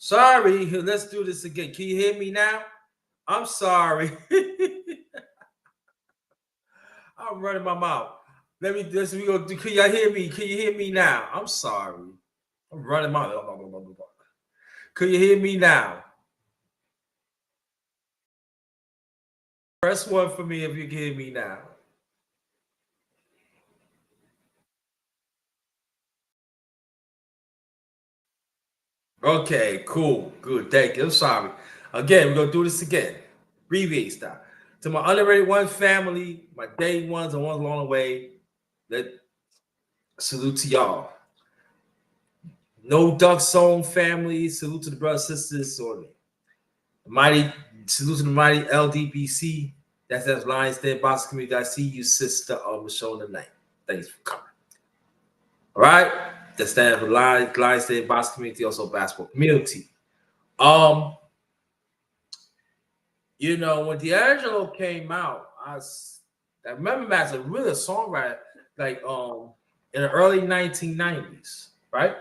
Sorry, let's do this again. Can you hear me now? I'm sorry. I'm running my mouth. Let me this we go. Can y'all hear me? Can you hear me now? I'm sorry. I'm running my mouth. Can you hear me now? Press one for me if you can hear me now. Okay, cool, good, thank you. I'm sorry. Again, we're gonna do this again. Abbreviate style. To my underrated one family, my day ones and ones along the way. Let salute to y'all. No Duck Song family. Salute to the brothers, sisters, or the mighty. Salute to the mighty LDBC. That's Lions Den Box Community. I see you, sister of Michelle tonight. Thanks for coming. All right, that stands for Lions Den Box Community, also basketball community. You know, when D'Angelo came out, I remember him as a really songwriter, like in the early 1990s, right?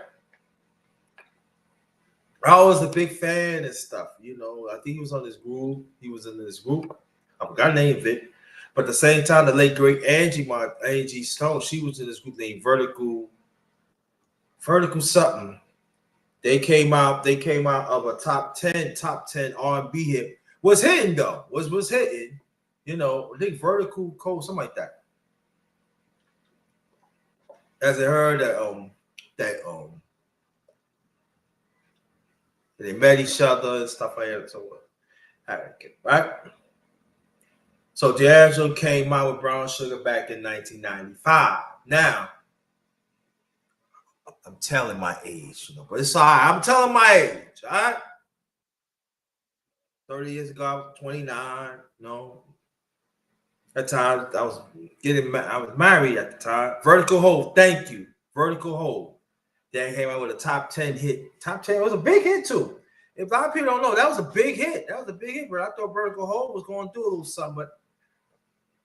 I was a big fan and stuff, you know. I think he was on this group. He was in this group. I forgot the name of it. But at the same time, the late great Angie Stone, she was in this group named Vertical something. They came out of a top 10 R&B hit. Was hitting though. Was hitting. You know, I think Vertical Code, something like that. As I heard that they met each other and stuff like that. So right? So D'Angelo came out with Brown Sugar back in 1995. Now, I'm telling my age, you know, but it's all right. I'm telling my age, all right? 30 years ago, I was 29, you know. At the time, I was married at the time. Vertical Hold, thank you. Vertical Hold. Then came out with a top 10 hit. Top 10 was a big hit too. If a lot of people don't know, that was a big hit. That was a big hit, but I thought Vertical Hold was going to do a little something, but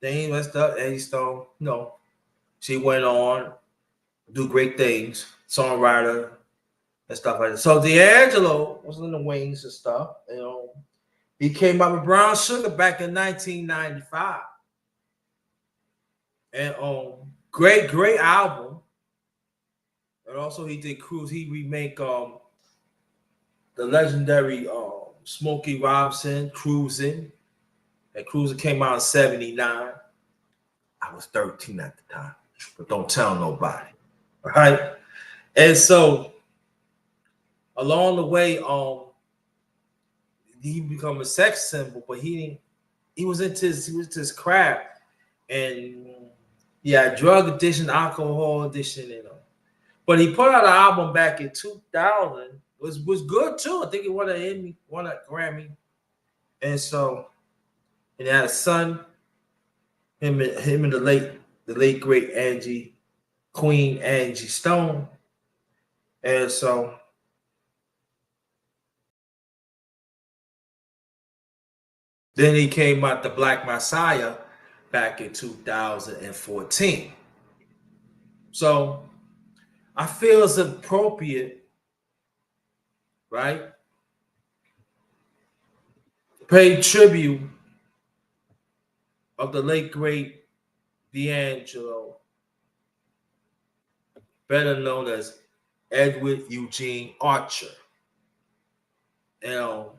then he messed up. Eddie Stone, no. She went on, do great things, songwriter and stuff like that. So D'Angelo was in the wings and stuff. You know, he came out with Brown Sugar back in 1995. And great album. And also he did Cruise. He remake the legendary Smokey Robinson Cruising. And Cruising came out in 79. I was 13 at the time, but don't tell nobody. All right. And so along the way, he become a sex symbol, but he was into his craft, and drug addiction, alcohol addiction, you know. But he put out an album back in 2000. Was good too. I think he won a Grammy, and so and he had a son. Him and the late great Queen Angie Stone, and so. Then he came out the Black Messiah back in 2014. So I feel it's appropriate, right? Pay tribute of the late great D'Angelo, better known as Edward Eugene Archer. You know,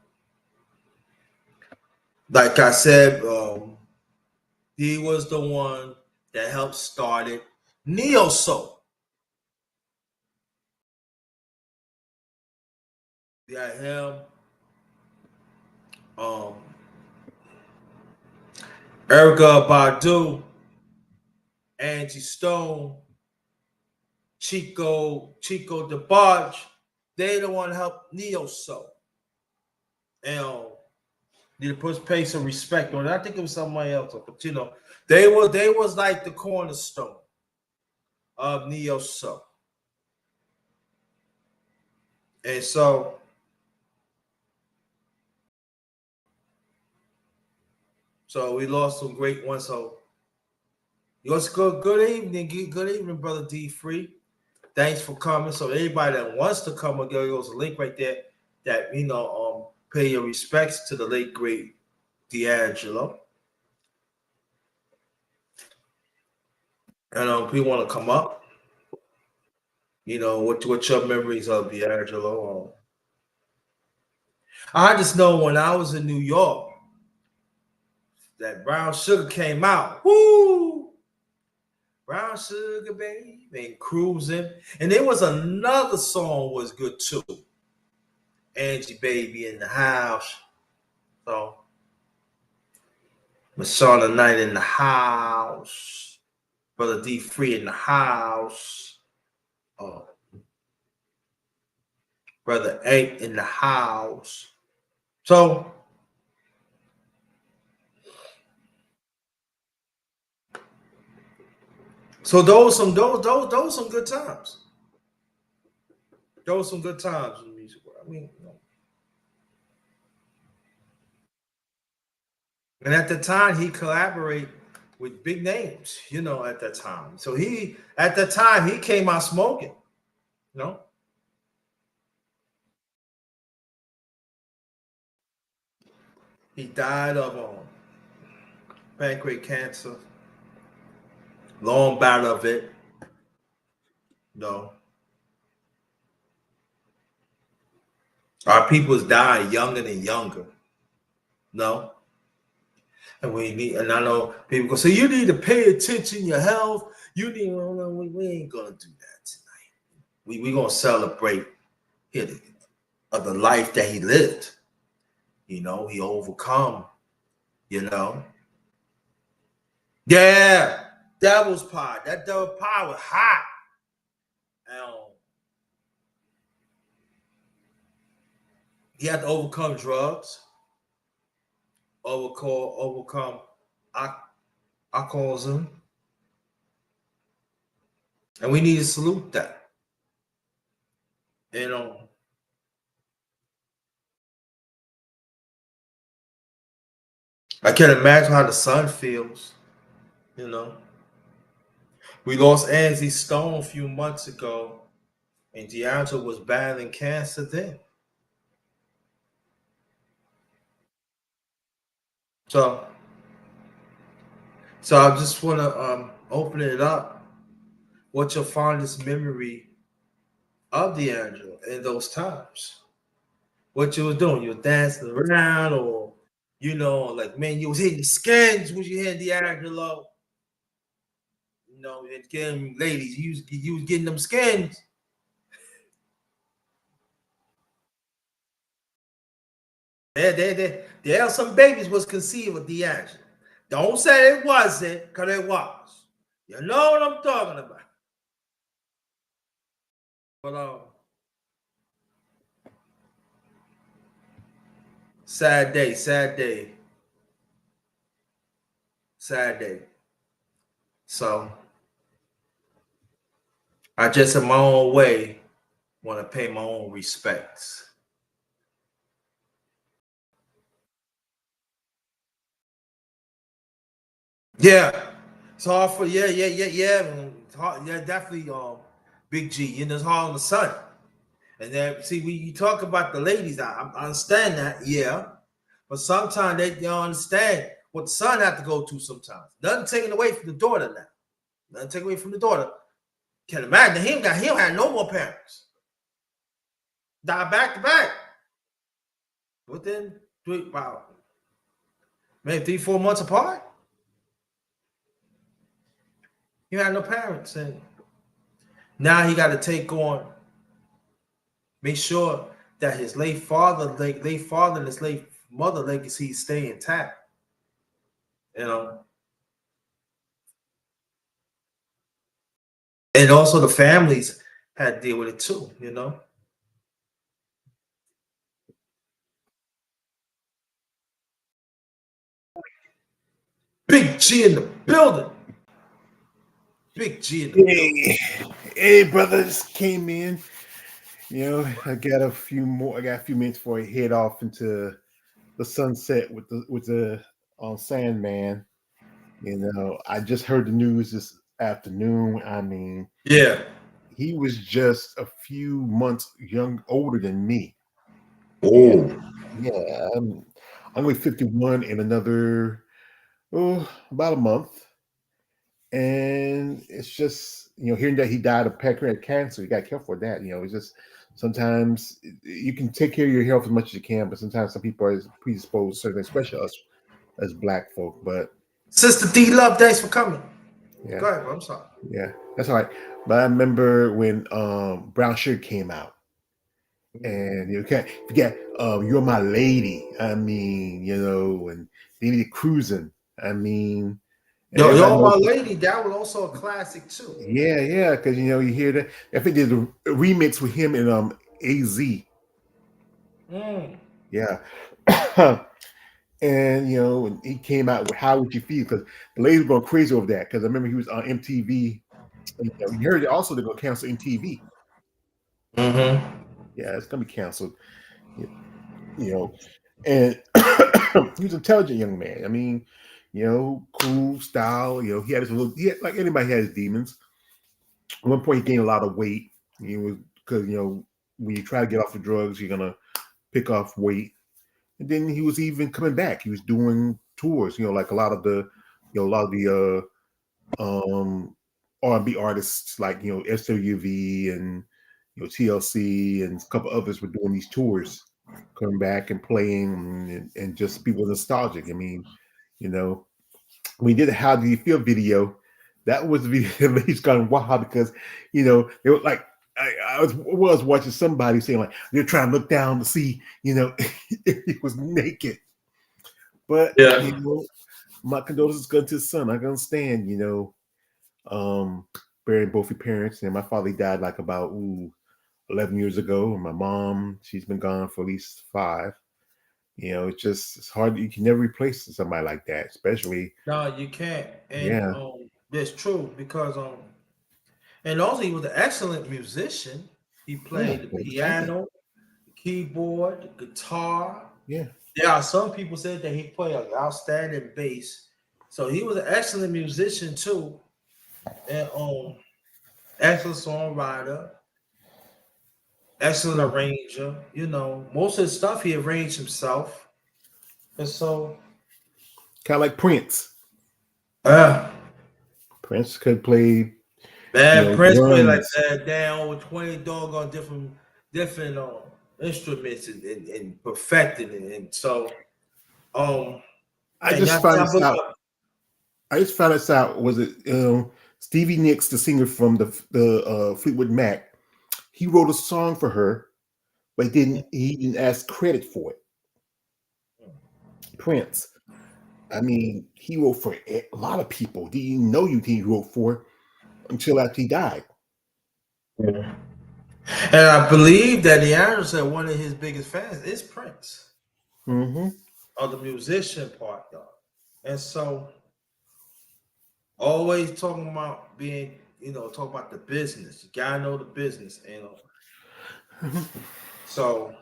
like I said, he was the one that helped started NEOSOUL. You got him, Erykah Badu, Angie Stone, Chico DeBarge. They the one that helped NEOSOUL. And need to pay some respect on it. I think it was somebody else, but you know, they was like the cornerstone of NEOSOUL. And so we lost some great ones. So good evening, brother D Free. Thanks for coming. So anybody that wants to come, there's a link right there that pay your respects to the late great D'Angelo. And people want to come up. What's your memories of D'Angelo? I just know when I was in New York, that Brown Sugar came out. Woo! Brown Sugar, baby, and Cruising. And there was another song was good too. Angie, baby, in the house. So, Masana Knight in the house. Brother D Free in the house. Brother A in the house. So those some good times. Those some good times in the music world. I mean, and at the time he collaborated with big names, at that time. So at the time he came out smoking, He died of pancreatic cancer. Long battle of it. Our people's dying younger and younger. No. And and I know people go say, you need to pay attention to your health. You need, we ain't gonna do that tonight. We gonna celebrate of the life that he lived. He overcome, Yeah, devil's pie. That devil pie was hot. He had to overcome drugs, overcome alcoholism, and we need to salute that. I can't imagine how the son feels. We lost Angie Stone a few months ago, and D'Angelo was battling cancer then. So I just want to open it up. What's your fondest memory of D'Angelo in those times? What you was doing? You were dancing around, or like, man, you was hitting skins when you hit D'Angelo. And getting ladies, you was getting them skins. There are some babies was conceived with D'Angelo. Don't say it wasn't, because it was. You know what I'm talking about. But sad day. So I just in my own way want to pay my own respects. Yeah. It's hard for yeah. It's hard, yeah, definitely Big G. It's hard on the son. And then see, when you talk about the ladies, I understand that, yeah. But sometimes they don't understand what the son have to go to sometimes. Nothing taken away from the daughter now. Nothing taken away from the daughter. Can't imagine him had no more parents. Died back to back. Within maybe 3-4 months apart. He had no parents, and now he got to make sure that his late father and his late mother legacy stay intact. And also the families had to deal with it too, Big G in the building. Big G in the building. Hey, brother, just came in. I got a few minutes before I head off into the sunset with the Sandman. I just heard the news this afternoon. I mean, Yeah. he was just a few months older than me. Yeah, Oh, yeah. I'm going to be 51 in another about a month, and it's just hearing that he died of pancreatic cancer. You got to care for that. It's just sometimes you can take care of your health as much as you can, but sometimes some people are predisposed, certainly, especially us as Black folk. But Sister D Love, thanks for coming. yeah, Go ahead, bro. I'm sorry. yeah, that's all right. But I remember when Brown Sugar came out. And you can't forget, "You're My Lady." I mean, and they need cruising. I mean, and everybody Yo, knows. my lady, that was also a classic too. Yeah, yeah, because you hear that. I think there's a remix with him and AZ. Mm. Yeah, and when he came out with "How Would You Feel," because the ladies were going crazy over that. Because I remember he was on MTV. And, you heard also they're going to cancel MTV. Mm-hmm. Yeah, it's going to be canceled. You you know, and he was an intelligent young man. I mean, cool style. He had his little, like anybody had his demons. At one point, he gained a lot of weight. He was because when you try to get off the drugs, you're gonna pick off weight. And then he was even coming back. He was doing tours. Like a lot of the R&B artists like SWV and TLC and a couple others were doing these tours, coming back and playing and just people nostalgic. I mean, you know, we did a "How Do You Feel" video. That was the video that he's gone wild because they were like I was watching somebody saying like they're trying to look down to see if he was naked. But Yeah. my condolences go to his son. I can understand, um, burying both your parents. And my father died like about 11 years ago. And my mom, she's been gone for at least 5. It's hard. You can never replace somebody like that, especially. No, you can't. And Yeah, that's true because and also he was an excellent musician. He yeah, played the play the trumpet. piano, the keyboard, the guitar. Yeah, There are some people said that he played an outstanding bass. So he was an excellent musician too. And excellent songwriter, excellent yeah. arranger. Most of the stuff he arranged himself. And so Kind of like Prince. uh Prince could play, man, Prince played like drums. that down with 20 doggone different instruments and perfected it. And so I and just that's found I this out. I just found this out. Was it Stevie Nicks, the singer from the Fleetwood Mac? He wrote a song for her, but he didn't ask credit for it. Prince. I mean, he wrote for a lot of people. Didn't even know he wrote for until after he died. And I believe that the Aaron said one of his biggest fans is Prince, Mm-hmm. of the musician part, though. And so, always talking about being, talk about the business. You gotta know the business, So,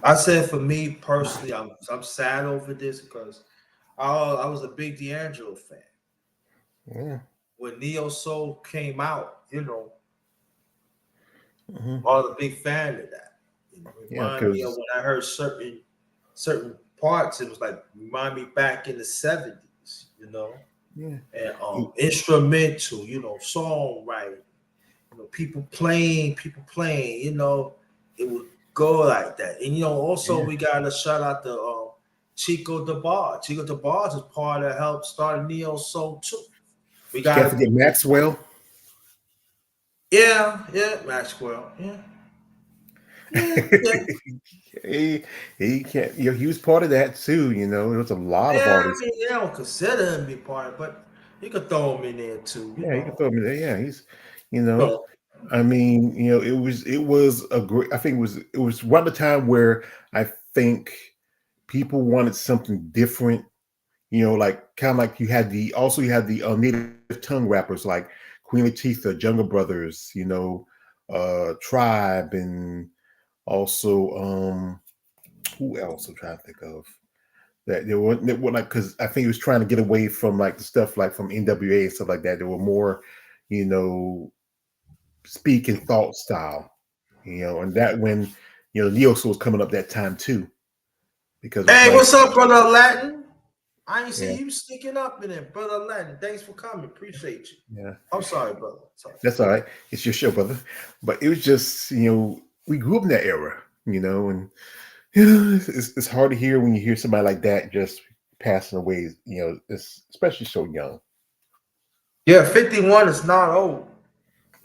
I said for me personally, I'm sad over this because I was a big D'Angelo fan. Yeah. When Neo Soul came out, Mm-hmm. I was a big fan of that. Yeah, Remind me of because when I heard certain parts. It was like remind me back in the '70s, yeah, and it- instrumental, songwriting, people playing, it would go like that. And also yeah. we gotta shout out to Chico DeBarge. Chico DeBarge is part of help start Neo Soul too. We Can't gotta, forget Maxwell. yeah, Maxwell, yeah. he he can't. He was part of that too. There was a lot of Yeah, I artists. mean, they don't consider him to be part of it, but you could throw him in there too, Yeah, you can throw him in there. Yeah, you know, So, I mean, it was a great. I think it was one of the time where I think people wanted something different. Like kind of like you had the native tongue rappers like Queen Latifah, Jungle Brothers, Tribe, and also who else I'm trying to think of that they were like because I think he was trying to get away from like the stuff like from NWA and stuff like that. They were more, you know, speak and thought style, and that when you know, NEOSOUL was coming up that time too. Because Hey, like, what's up, brother Latin? I ain't see yeah, you sneaking up in it, brother Latin. Thanks for coming. Appreciate you. yeah, I'm sorry, brother. Sorry. that's all right. It's your show, brother. But it was just, you know, we grew up in that era, you know, and you know, it's hard to hear when you hear somebody like that just passing away, you know, it's especially so young. Yeah, 51 is not old.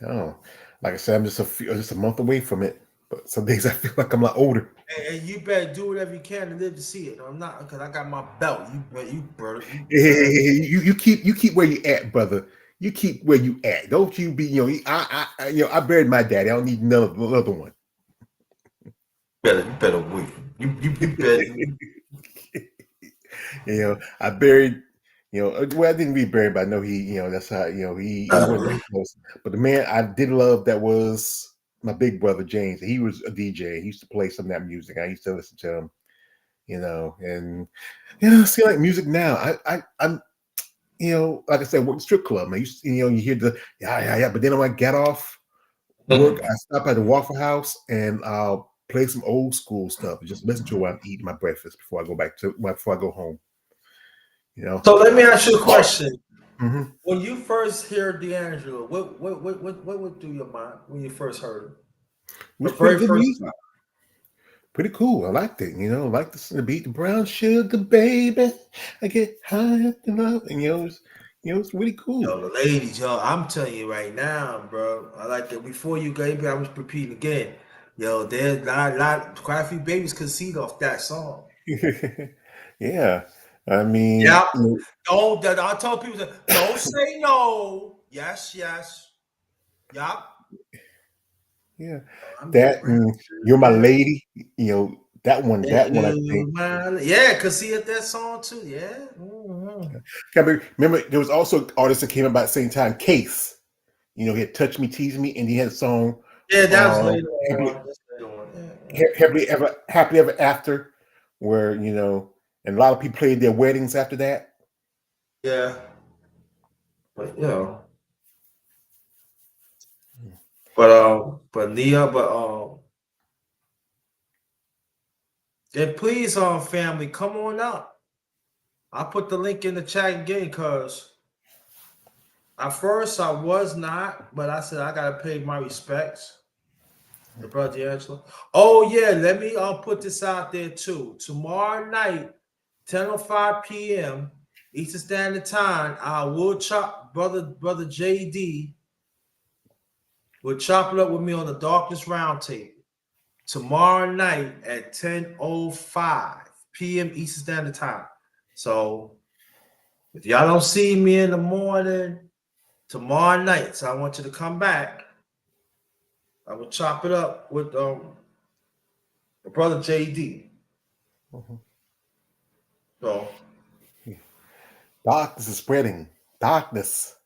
Oh, like I said, I'm just a month away from it. But some days I feel like I'm a lot older. And you better do whatever you can to live to see it. I'm not, because I got my belt. Hey, you keep where you at, brother. You keep where you at. Don't you be, you know, you know, I buried my daddy. I don't need another one. You better wait. You better. You know, I buried, you know, well, I didn't be buried, but I know he, you know, that's how, you know, he wasn't that close. But the man I did love that was my big brother James. He was a DJ. He used to play some of that music. I used to listen to him, you know, and you know, see like music now. I'm you know, like I said, work strip club. Man, you know, you hear the yeah. But then when I get off work, I stop at the Waffle House and I'll play some old school stuff and just listen to it while I'm eating my breakfast before I go before I go home. You know. So let me ask you a question. Mm-hmm. When you first hear D'Angelo, what would do your mind when you first heard him? It The was pretty very good first music. time. Pretty cool. I liked it. You know, I liked the beat, the brown sugar, baby. I get high up and up, and you know, it's really cool. Yo, the ladies, yo, I'm telling you right now, bro. I like it. Before you gave me, I was repeating again. Yo, there's quite a few babies concede off that song. Yeah, I mean, Yep. you know, Don't. I told people that don't say no. Yes, yes. Yep. yeah, I'm your that brown and you're my sugar. lady. You know, that one, I think. Yeah, concede that song too. Yeah. Mhm. Remember, there was also artists that came out about the same time. Case, you know, he had "Touch Me, Tease Me," and he had a song, Yeah, that was um, later "Happily, on. That's later on. Yeah, yeah. Happily Ever After," where you know, and a lot of people played their weddings after that. Yeah. But you know, but Nia, and please, family, come on up. I put the link in the chat again because at first I was not, but I said I gotta pay my respects to Brother Angelo. Oh yeah, let me put this out there too. Tomorrow night, 10:05 p.m. Eastern Standard Time, I will chop brother JD will chop it up with me on the Darkness Roundtable tomorrow night at 10:05 p.m. Eastern Standard Time. So if y'all don't see me in the morning tomorrow night, so I want you to come back. I will chop it up with my brother JD. Mhm. So Darkness is spreading. Darkness.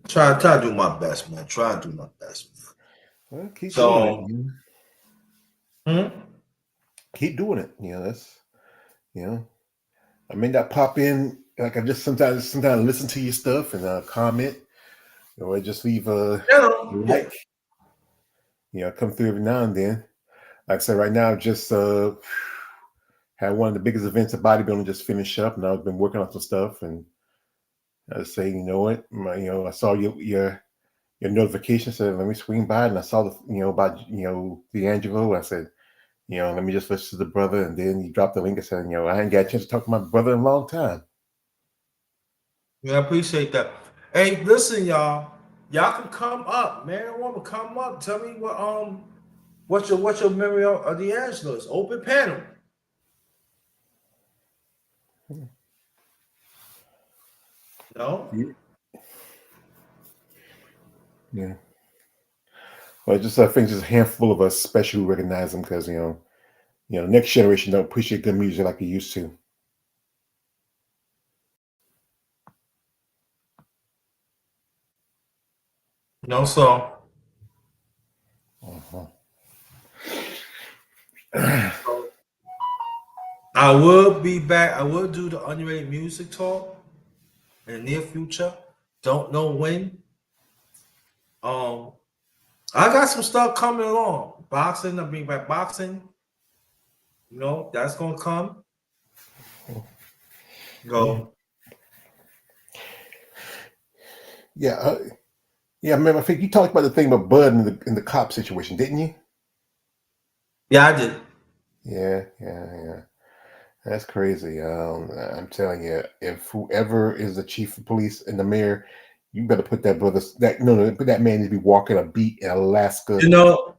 try to do my best, man. Try to do my best, man. Well, keep doing it. So You know? hmm? Keep doing it. You know, that's you know. I may not pop in like I just sometimes listen to your stuff and comment or just leave a Yeah. like. You know, come through every now and then. Like I said, right now, just had one of the biggest events of bodybuilding just finished up, and I've been working on some stuff. And I was saying, you know what, you know, I saw your notification said, let me swing by, and I saw the, you know, about the Angelo. I said, you know, let me just listen to the brother, and then you dropped the link and said, you know, I ain't got a chance to talk to my brother in a long time. Yeah, I appreciate that. Hey, listen, y'all. Y'all can come up, man or woman, come up. Tell me what's your memory of D'Angelo? It's open panel. No? Yeah. Yeah. Well, just I think just a handful of us, especially who recognize them, because next generation don't appreciate good music like they used to. No, so Uh-huh. I will be back. I will do the underrated music talk in the near future. Don't know when. I got some stuff coming along. Boxing, I'm bringing back boxing. You know, that's gonna come. Go. Yeah, yeah. I remember. I think you talked about the thing about Bud in the cop situation, didn't you? Yeah, I did. Yeah. That's crazy. I'm telling you, if whoever is the chief of police in the mayor, you better put that brother that no, put that man to be walking a beat in Alaska. You know,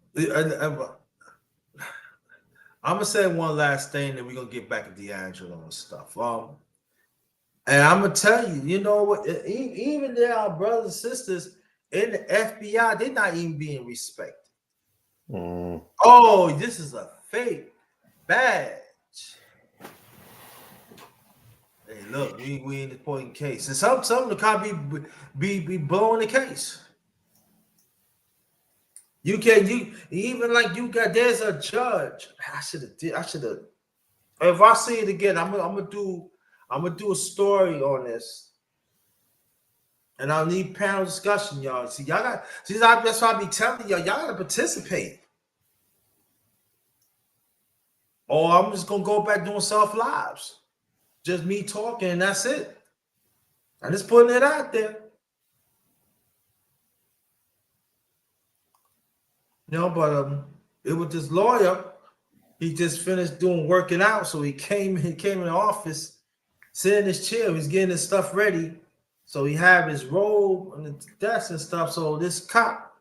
I'm gonna say one last thing, then we're gonna get back to D'Angelo and stuff. And I'm gonna tell you, you know what? Even there, our brothers and sisters in the FBI, they're not even being respected. Oh, this is a fake badge. Hey, look, we in the important case, and some of the cops be blowing the case. You can you even like you got there's a judge. I should have. If I see it again, I'm gonna do a story on this, and I'll need panel discussion, y'all. See, y'all got see that's why I be telling y'all gotta participate. Or I'm just gonna go back doing self lives, just me talking, and that's it. I'm just putting it out there. You know, but it was this lawyer. He just finished working out, so he came in the office, sitting in his chair, he's getting his stuff ready. So he had his robe and the desk and stuff. So this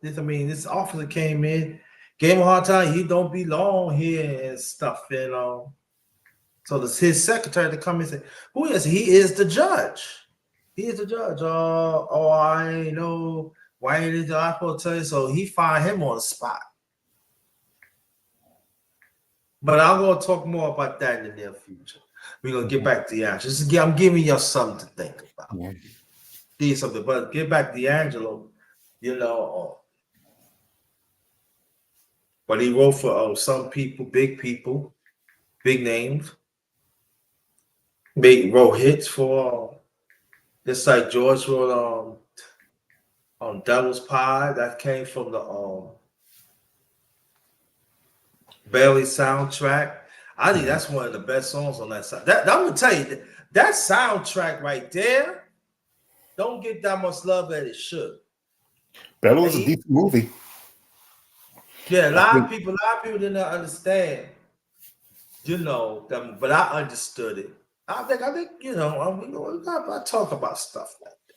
this officer came in, gave him a hard time. He don't belong here and stuff, you know. So his secretary to come and say, "Who is he? He is the judge. He is the judge." I know why ain't I supposed to tell you? So he fired him on the spot. But I'm gonna talk more about that in the near future. We're gonna get back to the answer. I'm giving you something to think about. Yeah. See something, but get back to Angelo, you know. But he wrote for some people, big names. Wrote hits for just like George wrote on Devil's Pie that came from the Bailey soundtrack. I think that's one of the best songs on that side. That I'm gonna tell you that soundtrack right there don't get that much love that it should. That was a decent movie. Yeah, a lot of people didn't understand, you know, them, but I understood it. I think, you know, I talk about stuff like that.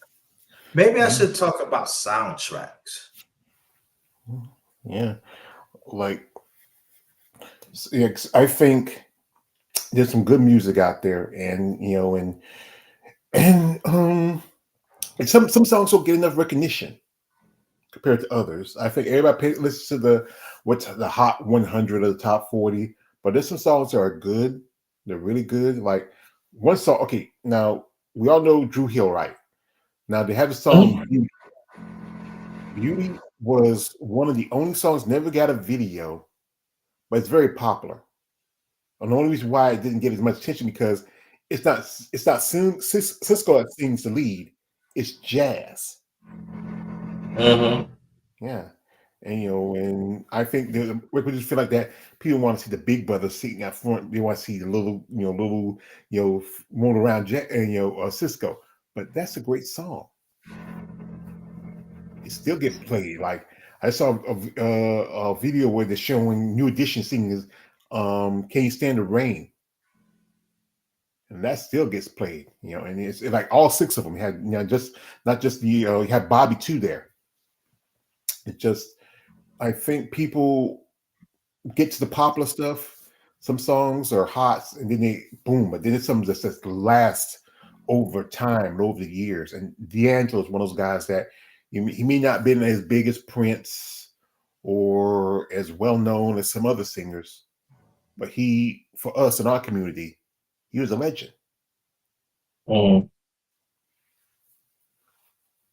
Maybe I should talk about soundtracks. Yeah, like I think there's some good music out there, and you know, and some songs don't get enough recognition compared to others. I think everybody listens to the hot 100 or the top 40, but there's some songs that are good. They're really good. Like one song. Okay, now we all know Drew Hill, right? Now they have a song. Beauty was one of the only songs never got a video, but it's very popular. And the only reason why it didn't get as much attention because it's not Cisco that sings the lead. It's jazz. Yeah. And you know, and I think we just feel like that people want to see the big brother sitting out front. They want to see the little roll around Cisco. But that's a great song. It still gets played. Like I saw a video where they're showing New Edition singing "Can You Stand the Rain," and that still gets played. You know, and it's like all six of them had just not just you had Bobby too there. It just I think people get to the popular stuff. Some songs are hot, and then they boom. But then it's something that just lasts over time, over the years. And D'Angelo is one of those guys that he may not been as big as Prince or as well known as some other singers, but for us in our community, he was a legend.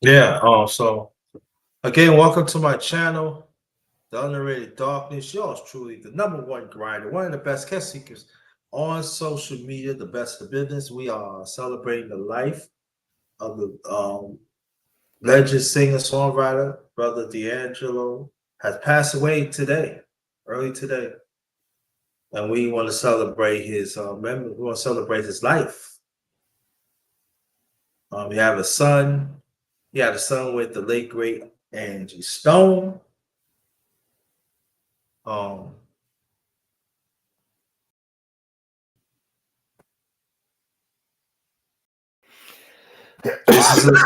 Yeah. So again, welcome to my channel, The Underrated Darkness. Yours truly, the #1 grinder, one of the best guest seekers on social media, the best of business. We are celebrating the life of the legend singer songwriter, brother D'Angelo, has passed away today, early today. And we want to celebrate his memory. We want to celebrate his life. We have a son. He had a son with the late great Angie Stone. Um, this is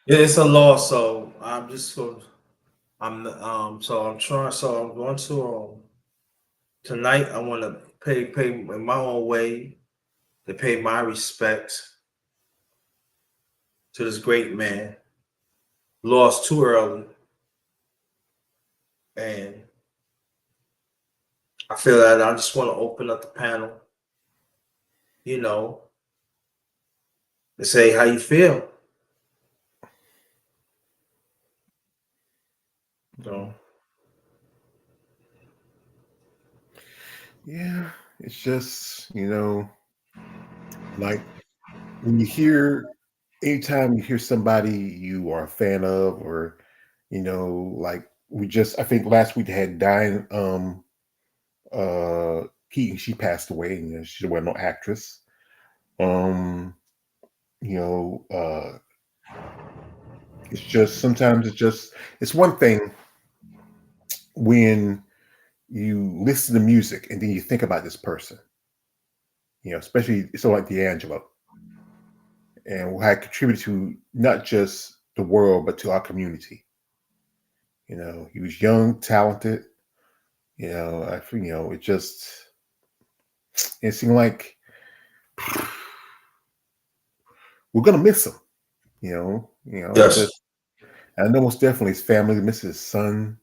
it's a loss. So I'm just going. So I'm trying. So I'm going to tonight. I want to pay in my own way to pay my respects to this great man. Lost too early, and I feel that I just want to open up the panel, you know, and say how you feel. So, Yeah, it's just, like when you hear, anytime you hear somebody you are a fan of, or, like I think last week had Diane Keaton, she passed away, and she's a well-known actress. Um, you know, uh, it's just, sometimes it's one thing when you listen to music and then you think about this person, especially so like D'Angelo, and how it contributed to not just the world but to our community. He was young, talented. It seemed like we're gonna miss him. yes. I know most definitely his family misses his son.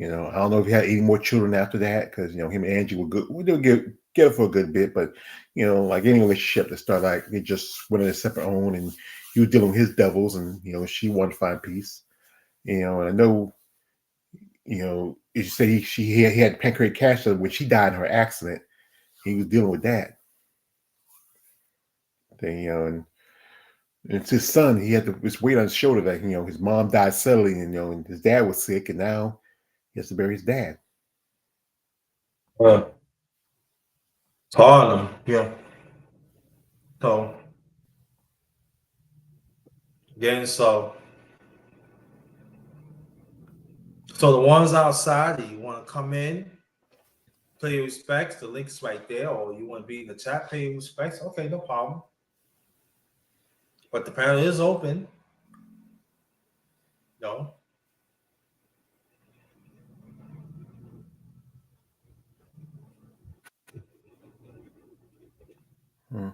I don't know if he had any more children after that, because him and Angie were good. We did get it for a good bit, but like any relationship that started, like they just went on a separate own, and he was dealing with his devils, and she wanted to find peace. And I know, you say he had pancreatic cancer when she died in her accident. He was dealing with that. Then, and it's his son. He had this weight on his shoulder that his mom died suddenly, and his dad was sick, and now he has to bury his dad. It's hard on him. Yeah. So, again, so the ones outside that you want to come in, pay your respects, the link's right there, or you want to be in the chat, pay your respects. Okay, no problem. But the panel is open. No. Hmm.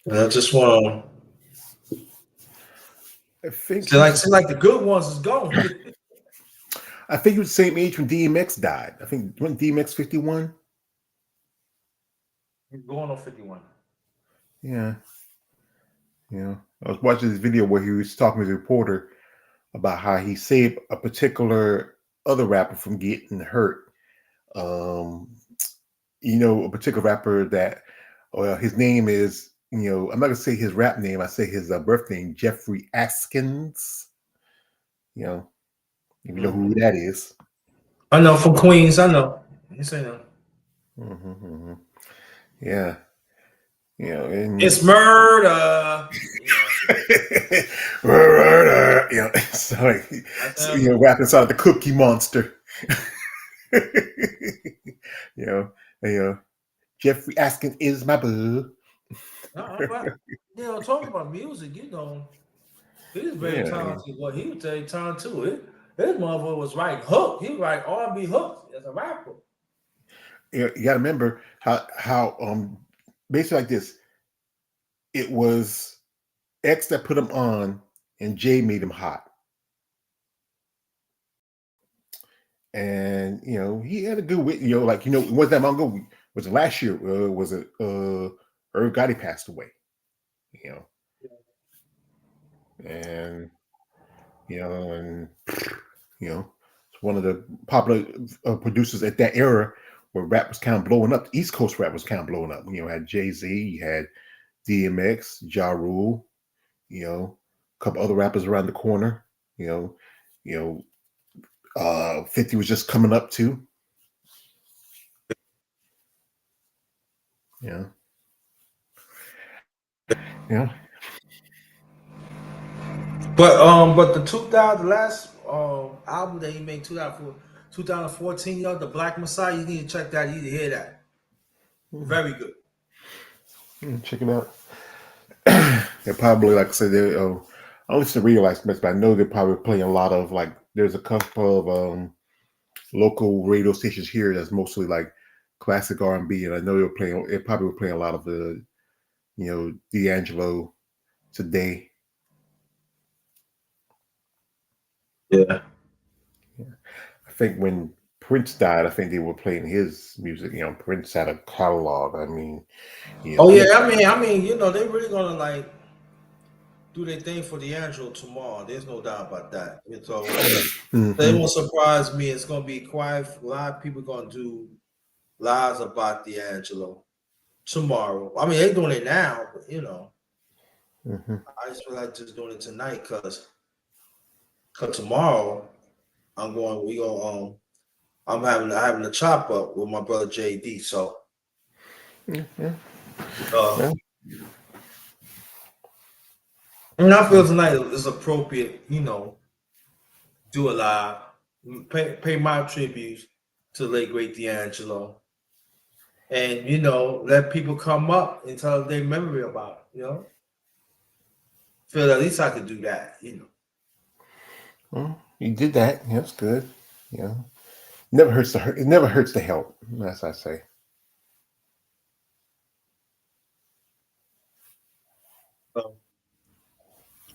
And I just want I think to seem like the good ones is gone. I think he was the same age when DMX died. I think when DMX 51. Going on 51. Yeah. I was watching this video where he was talking to the reporter about how he saved a particular other rapper from getting hurt. A particular rapper that, his name is, I'm not gonna say his rap name. I say his birth name, Jeffrey Askins. If you know who that is. I know from Queens. I know. You say no. Mm-hmm. Yeah. And It's murder. rapping inside the Cookie Monster. you know, Jeffrey Askin is my boo. Talking about music, he's very Yeah, talented. What he would take time too. His mother was writing hook. He would write R&B hooks as a rapper. you got to remember how basically like this. It was X that put him on, and Jay made him hot. And he had a good wit. It wasn't that long ago. Was it last year? Was it Irv Gotti passed away? And it's one of the popular producers at that era where rap was kind of blowing up. The East Coast rap was kind of blowing up. Had Jay-Z, you had DMX, Ja Rule, a couple other rappers around the corner. You know, you know, 50 was just coming up too. Yeah, yeah, But the 2000 last album that he made 2014, the Black Messiah, you need to check that. You need to hear that. Very good. check it out. They're probably like I said, they I don't listen to radio like much, but I know they're probably playing a lot of like. There's a couple of local radio stations here that's mostly like classic R&B, and I know they're playing. They probably were playing a lot of the D'Angelo today. Yeah. I think when Prince died, I think they were playing his music. Prince had a catalog. I mean, Oh I'm a, yeah. I mean, they really gonna like do their thing for Angelo tomorrow. There's no doubt about that. And so it Mhm, won't surprise me. It's gonna be quite a lot of people gonna do lives about Angelo tomorrow. I mean, they're doing it now, but mhm. I just feel like just doing it tonight because tomorrow I'm going. We go. I'm having a chop up with my brother JD. So Yeah, yeah, uh, yeah. and I feel tonight is appropriate. Do a live, pay my tributes to the late great D'Angelo, and let people come up and tell their memory about it. Feel at least I could do that. Well, you did that. Yeah, that's good. Yeah, never hurts to hurt. It never hurts to help, as I say. So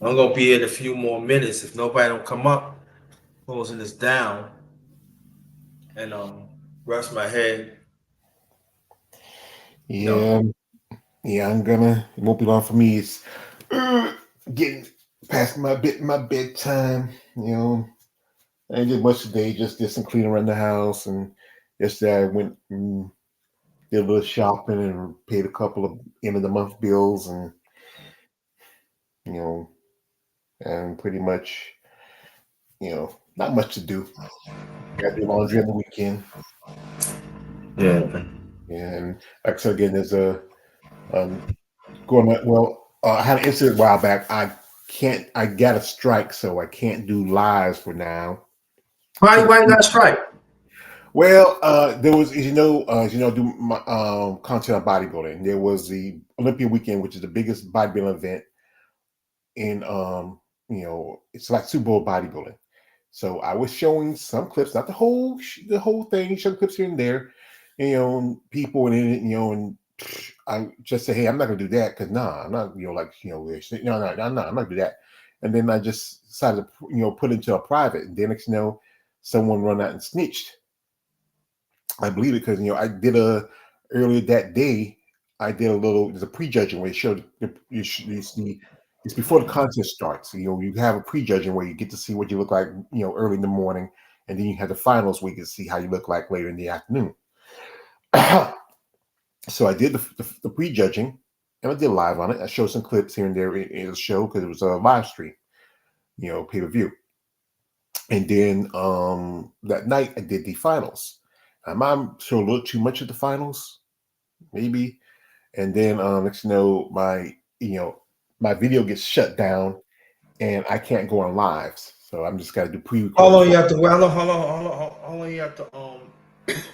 I'm gonna be in a few more minutes if nobody don't come up, closing this down and rest my head. No. Yeah, yeah. I'm gonna. It won't be long for me. It's getting past my bedtime. I didn't get much today. Just did some cleaning around the house, and yesterday I went and did a little shopping and paid a couple of end of the month bills, and you know, and pretty much, not much to do. Got to do laundry on the weekend, Yeah. and like I said again, there's a um going on. Well, I had an incident a while back. I can't. I got a strike, so I can't do lives for now. Why Took why not strike? Well, there was, do my content on bodybuilding. There was the Olympia weekend, which is the biggest bodybuilding event in, it's like Super Bowl bodybuilding. So I was showing some clips, not the whole thing, showing clips here and there, people and and I just say, hey, I'm not gonna do that because nah, I'm not, no, no, no, no, I'm not gonna do that. And then I just decided to, put it into a private, and then next, someone run out and snitched. I believe it because I did a earlier that day. I did a little. There's a prejudging where it showed it's before the contest starts. You have a prejudging where you get to see what you look like. Early in the morning, and then you have the finals where you can see how you look like later in the afternoon. So I did the prejudging, and I did live on it. I showed some clips here and there in the show because it was a live stream, pay per view. And then that night I did the finals. I might show a little too much of the finals, maybe. And then next my video gets shut down and I can't go on lives. So I'm just gotta do How pre-recorded long you stuff. have to wait? How long you have to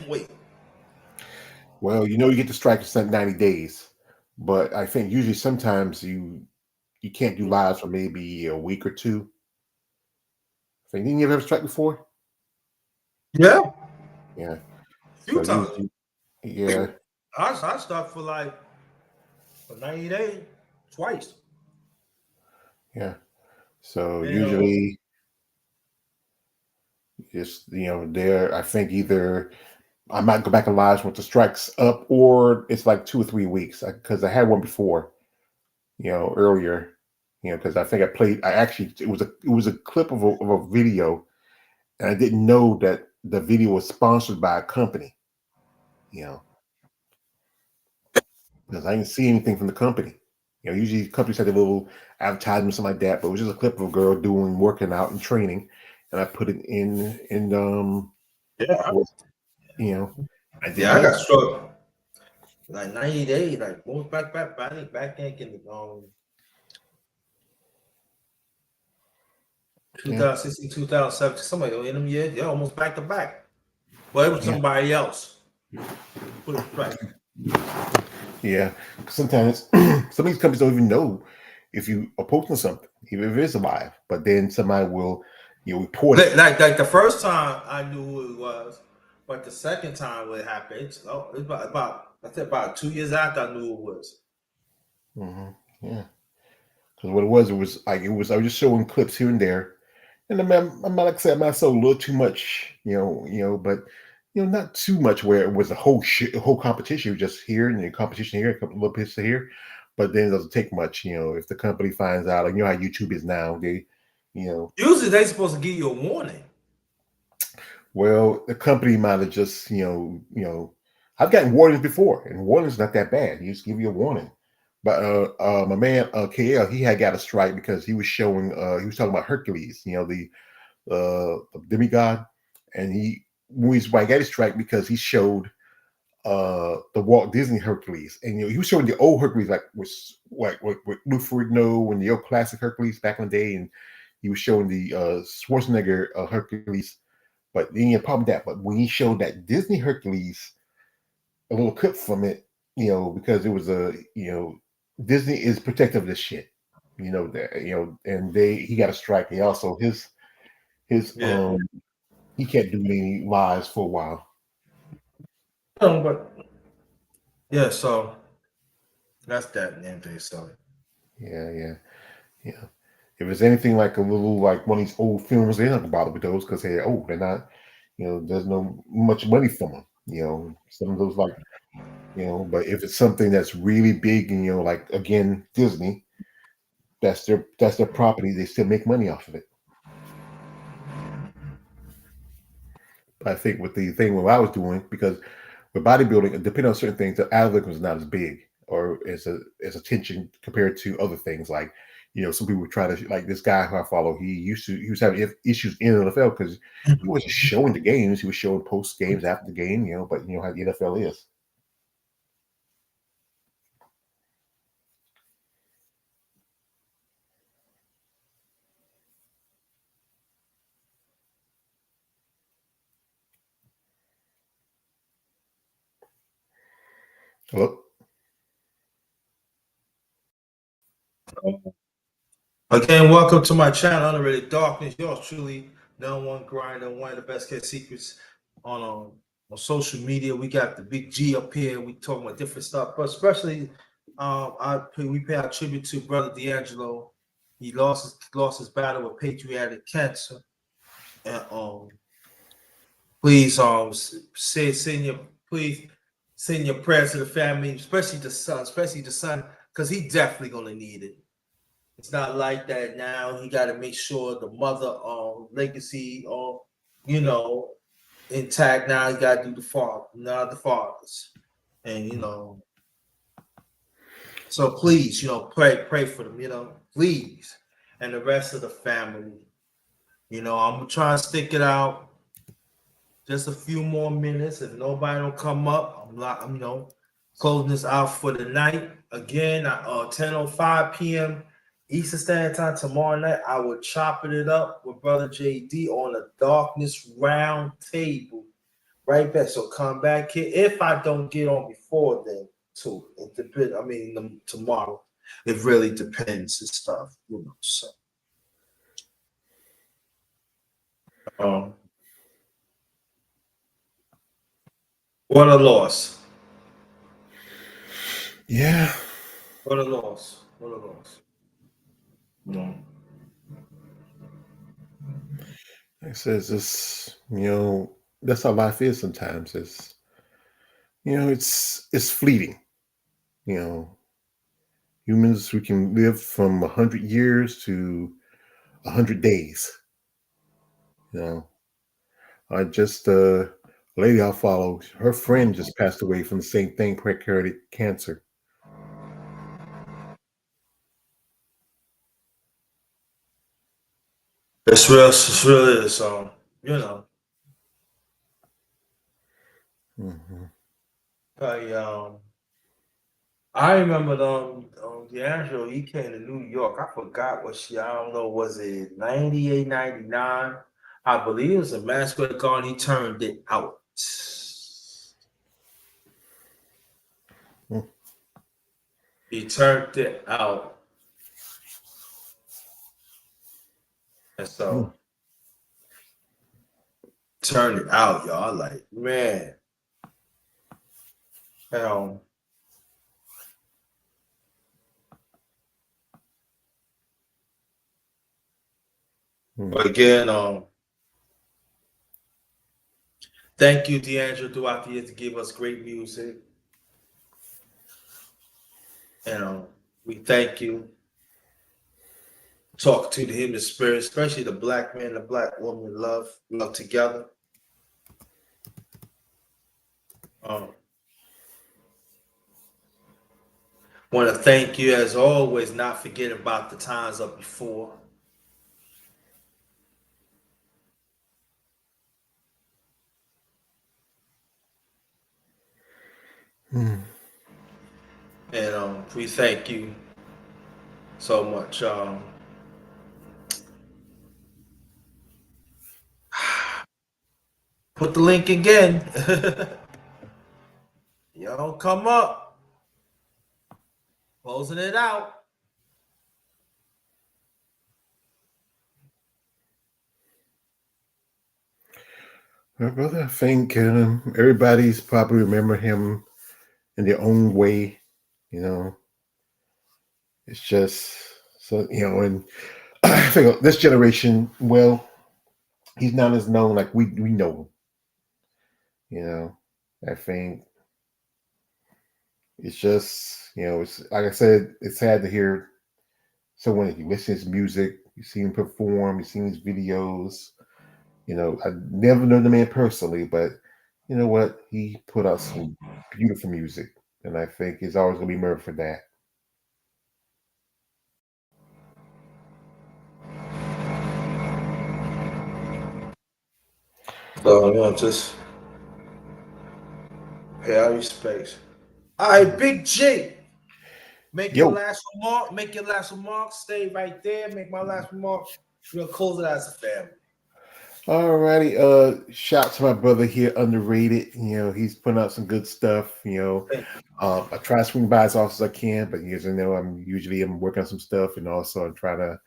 wait? Well, you get the strike in 90 days. But I think usually sometimes you can't do lives for maybe a week or two. So didn't you ever have a strike before? Yeah, Yeah. a few So times. usually, yeah, I stopped for like for 90 days twice. yeah. So And usually it's there. I think either I might go back and live once the strike's up, or it's like 2 or 3 weeks because I had one before, earlier, because I think I played. I actually it was a clip of a video, and I didn't know that the video was sponsored by a company, you know, because I didn't see anything from the company. Usually companies have a little advertisement, something like that, but it was just a clip of a girl working out and training, and I put it in Yeah, was, you know, I did yeah, I that. got struck like 90 days, like almost back in the 2016, 2017, somebody in them years, yeah, almost back to back. Well, it was Yeah, somebody else. Put it right. yeah. Sometimes some of these companies don't even know if you are posting something, even if it is live. But then somebody will, report it. Like the first time I knew who it was, but the second time it happened, it's about I said about 2 years after I knew who it was. Yeah, because what it was like I was just showing clips here and there, and I'm not like I said, I might have a little too much, but not too much where it was a whole competition. It was just here and the competition here, a couple of little bits here, but then it doesn't take much. If the company finds out, like how YouTube is now, you know, Usually they supposed to give you a warning. well, the company might have just, I've gotten warnings before, and warnings not that bad. You just give you a warning. But my man KL, he had got a strike because he was showing, he was talking about Hercules, the demigod, and why he got his strike because he showed the Walt Disney Hercules, and he was showing the old Hercules with Lou Ferrigno and the old classic Hercules back in the day, and he was showing the Schwarzenegger Hercules, but he had a problem with that. But when he showed that Disney Hercules, a little clip from it, because it was Disney is protective of this shit, that and he got a strike. He also his Yeah. he can't do any lives for a while. But yeah, so that's that and thing. So Yeah, yeah, yeah. If it's anything like a little like one of these old films, they're not gonna bother with those because they're not, there's no much money from them. Some of those like, but if it's something that's really big and like again Disney, that's their property. They still make money off of it. But I think with the thing what I was doing because with bodybuilding, depending on certain things, the ad was not as big or as attention compared to other things like. Some people try to like this guy who I follow. He was having issues in the NFL because he wasn't showing the games. He was showing post games after the game. But you know how the NFL is. Hello. again, welcome to my channel, Underrated Darkness. Yours truly, number one grinder, one of the best kept secrets on social media. We got the big G up here. We talking about different stuff, but especially we pay our tribute to brother D'Angelo. He lost his battle with pancreatic cancer, and please send your please send your prayers to the family, especially the son, because he definitely gonna need it. It's not like that now. He got to make sure the mother legacy you know intact. Now he got to do the father, not the fathers, and so please, pray for them, please, and the rest of the family. I'm gonna try and stick it out just a few more minutes. If nobody don't come up, I'm closing this out for the night. Again, 10:05 p.m. Eastern Standard Time tomorrow night. I will chopping it up with Brother JD on a Darkness Round Table. Right back. So come back here. If I don't get on before then, too. It depends. I mean, tomorrow. It really depends and stuff, So um, what a loss. Yeah. What a loss. What a loss. No. It says this. That's how life is sometimes. It's fleeting. You know, humans we can live from 100 years to 100 days. You know, I just lady I follow, her friend just passed away from the same thing, pancreatic cancer. It's real. It's really is. You know, Mm-hmm. I I remember Angelo. He came to New York. I forgot what she. I don't know. Was it 98, 99? I believe it was a Masquerade Garden. He turned it out. He turned it out, and so turned it out, y'all. Like man, um, Mm-hmm. but again, thank you, D'Angelo, throughout the years to give us great music. And we thank you. Talk to the human spirit, especially the black man, the black woman, love together. Um, Want to thank you as always, not forget about the times of before. Mm-hmm. And we thank you so much. Put the link again. Y'all come up. Closing it out. Well, brother, I think everybody's probably remember him in their own way. You know, it's just so and I think this generation, well, he's not as known like we know him. You know, I think it's just it's like I said, it's sad to hear someone you listen to his music, you see him perform, you see his videos. I never know the man personally, but you know what? He put out some beautiful music, and I think he's always gonna be remembered for that. So just pay our respects. All right, Big J. Make your Yo, last remark. Make your last remark. Stay right there. Make my last remark. We're gonna close it as a family. alrighty. Shout to my brother here, underrated. He's putting out some good stuff. Thank I try to swing by as often as I can, but as you know, I'm working on some stuff, and also I'm trying to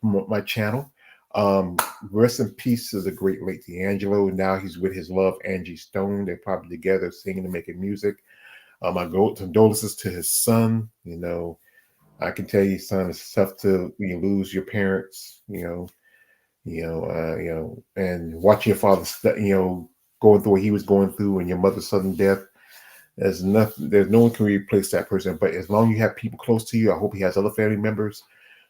promote my channel. Um, Rest in peace is a great late Angelo. Now he's with his love, Angie Stone. They're probably together singing and making music. My condolences to his son. I can tell you, son, it's tough to when you lose your parents. And watching your father, going through what he was going through, and your mother's sudden death. There's nothing. There's no one can replace that person. But as long as you have people close to you, I hope he has other family members.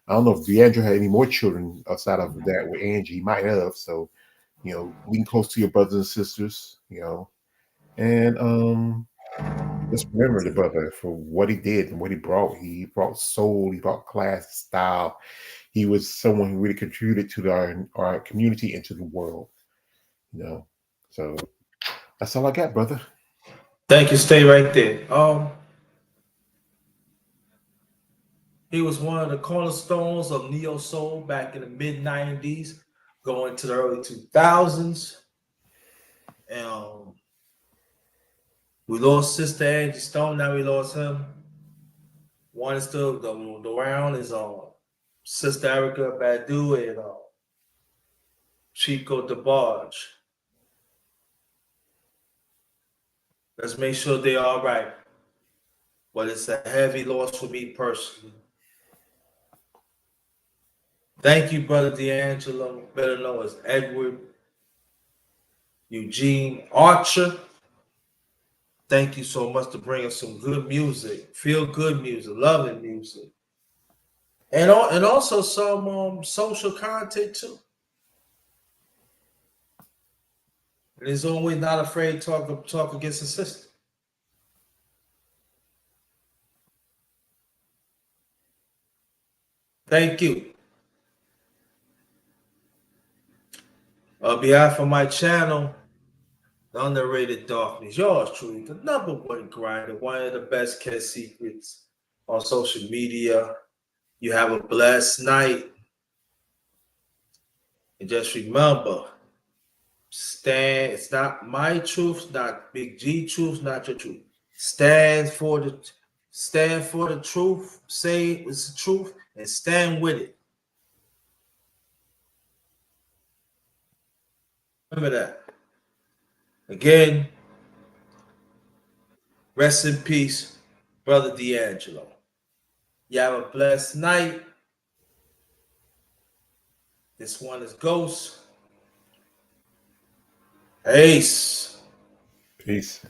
I don't know if DeAndre had any more children outside of that with Angie. He might have. So, being close to your brothers and sisters. And just remember the brother for what he did and what he brought. He brought soul. He brought class, style. He was someone who really contributed to our community and to the world. So that's all I got, brother. Thank you. Stay right there. He was one of the cornerstones of neo soul back in the mid '90s, going to the early 2000s. And we lost Sister Angie Stone. Now we lost him. One is still the round is Sister Erica Badu and Chico DeBarge. Let's make sure they're all right. But it's a heavy loss for me personally. Thank you, Brother D'Angelo, better known as Edward Eugene Archer. Thank you so much to bring us some good music, feel good music, loving music, and also some social content too. And he's always not afraid to talk against the system. Thank you. On behalf of my channel, The Underrated Darkness, yours truly, the number one grinder, one of the best kept secrets on social media. You have a blessed night. And just remember, stand, it's not my truth, not Big G truth, not your truth. Stand for the truth, say it's the truth, and stand with it. Remember that. Again, rest in peace, Brother D'Angelo. You have a blessed night. This one is Ghost. Peace. Peace.